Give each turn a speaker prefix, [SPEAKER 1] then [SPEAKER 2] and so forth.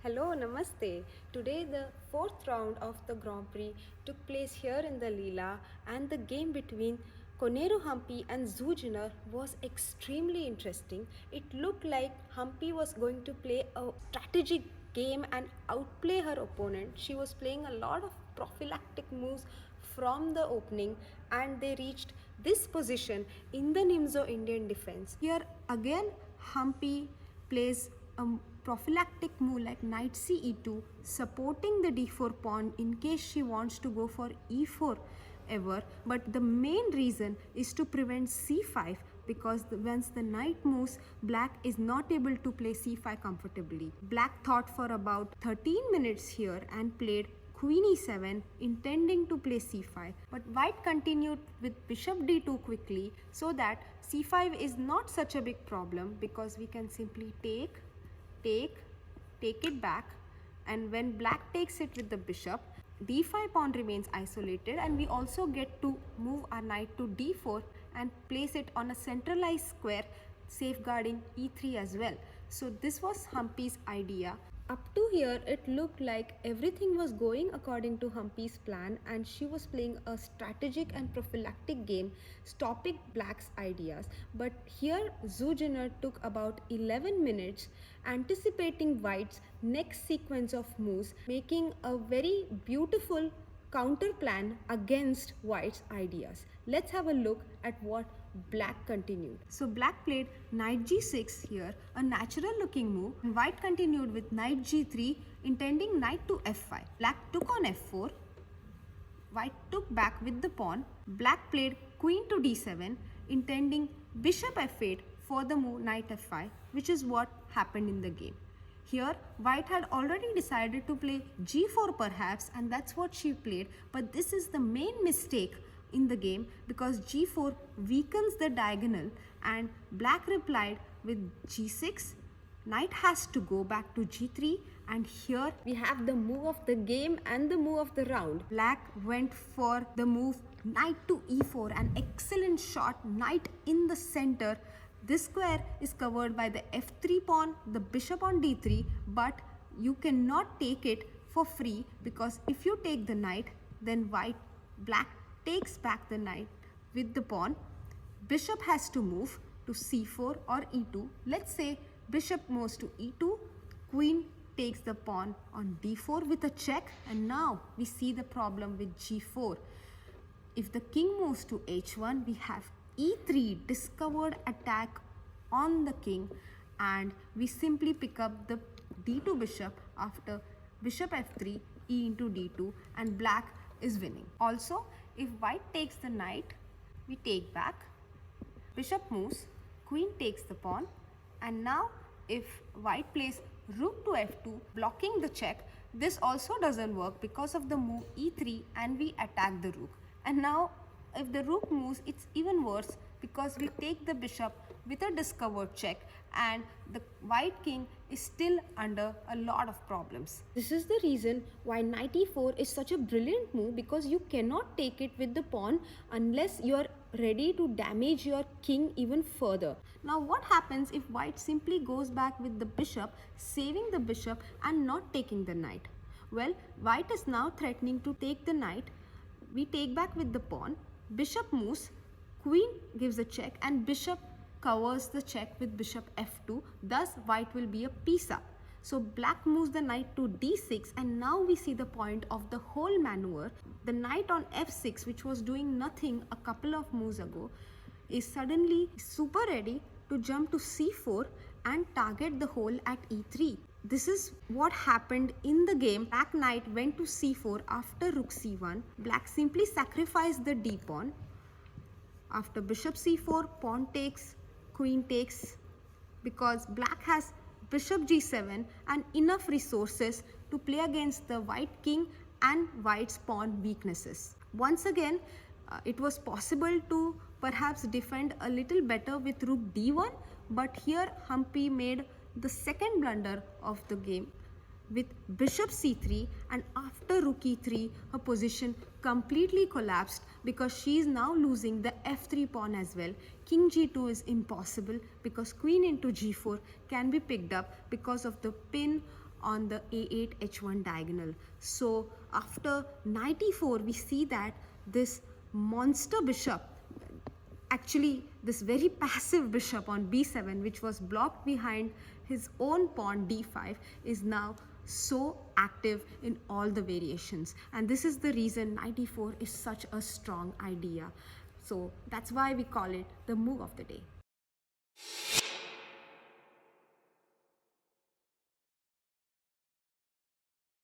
[SPEAKER 1] Hello, Namaste. Today, the fourth round of the Grand Prix took place here in the Leela, and the game between Koneru Humpy and Zhu Jiner was extremely interesting. It looked like Humpy was going to play a strategic game and outplay her opponent. She was playing a lot of prophylactic moves from the opening, and they reached this position in the Nimzo Indian defense. Here again, Humpy plays a prophylactic move like knight c e2, supporting the d4 pawn in case she wants to go for e4 ever. But the main reason is to prevent c5, because once the knight moves, black is not able to play c5 comfortably. Black thought for about 13 minutes here and played queen e7, intending to play c5, but white continued with bishop d2 quickly, so that c5 is not such a big problem, because we can simply take it back, and when black takes it with the bishop, d5 pawn remains isolated, and we also get to move our knight to d4 and place it on a centralized square, safeguarding e3 as well. So this was Humpy's idea. Up to here, it looked like everything was going according to Humpy's plan, and she was playing a strategic and prophylactic game, stopping black's ideas. But here, Zhu Jiner took about 11 minutes, anticipating white's next sequence of moves, making a very beautiful counter plan against white's ideas. Let's have a look at what black continued. So black played knight g6 here, a natural looking move. White continued with knight g3, intending knight to f5. Black took on f4. White took back with the pawn. Black played queen to d7, intending bishop f8 for the move knight f5, which is what happened in the game. Here, white had already decided to play g4 perhaps, and that's what she played. But this is the main mistake in the game, because g4 weakens the diagonal, and black replied with g6. Knight has to go back to g3, and here we have the move of the game and the move of the round. Black went for the move knight to e4, an excellent shot, knight in the center. This square is covered by the f3 pawn, the bishop on d3, but you cannot take it for free, because if you take the knight, then black takes back the knight with the pawn. Bishop has to move to c4 or e2. Let's say bishop moves to e2, queen takes the pawn on d4 with a check, and now we see the problem with g4. If the king moves to h1, we have e3, discovered attack on the king, and we simply pick up the d2 bishop after bishop f3, e into d2, and black is winning. Also, if white takes the knight, we take back, bishop moves, queen takes the pawn, and now if white plays rook to f2, blocking the check, this also doesn't work because of the move e3, and we attack the rook. And now if the rook moves, it's even worse, because we take the bishop with a discovered check, and the white king is still under a lot of problems. This is the reason why knight e4 is such a brilliant move, because you cannot take it with the pawn unless you are ready to damage your king even further. Now what happens if white simply goes back with the bishop, saving the bishop and not taking the knight? Well, white is now threatening to take the knight. We take back with the pawn, bishop moves, queen gives a check, and bishop covers the check with bishop f2. Thus white will be a piece up. So black moves the knight to d6, and now we see the point of the whole maneuver. The knight on f6, which was doing nothing a couple of moves ago, is suddenly super ready to jump to c4 and target the hole at e3. This is what happened in the game. Black knight went to c4 after rook c1. Black simply sacrificed the d pawn. After bishop c4, pawn takes, queen takes, because black has bishop g7 and enough resources to play against the white king and white's pawn weaknesses. Once again, it was possible to perhaps defend a little better with rook d1, but here Humpy made the second blunder of the game with bishop c3, and after rook e3, her position completely collapsed, because she is now losing the f3 pawn as well. King g2 is impossible, because queen into g4 can be picked up because of the pin on the a8 h1 diagonal. So after knight e4, we see that this monster bishop, actually this very passive bishop on b7, which was blocked behind his own pawn d5, is now so active in all the variations, and this is the reason knight e4 is such a strong idea. So that's why we call it the move of the day.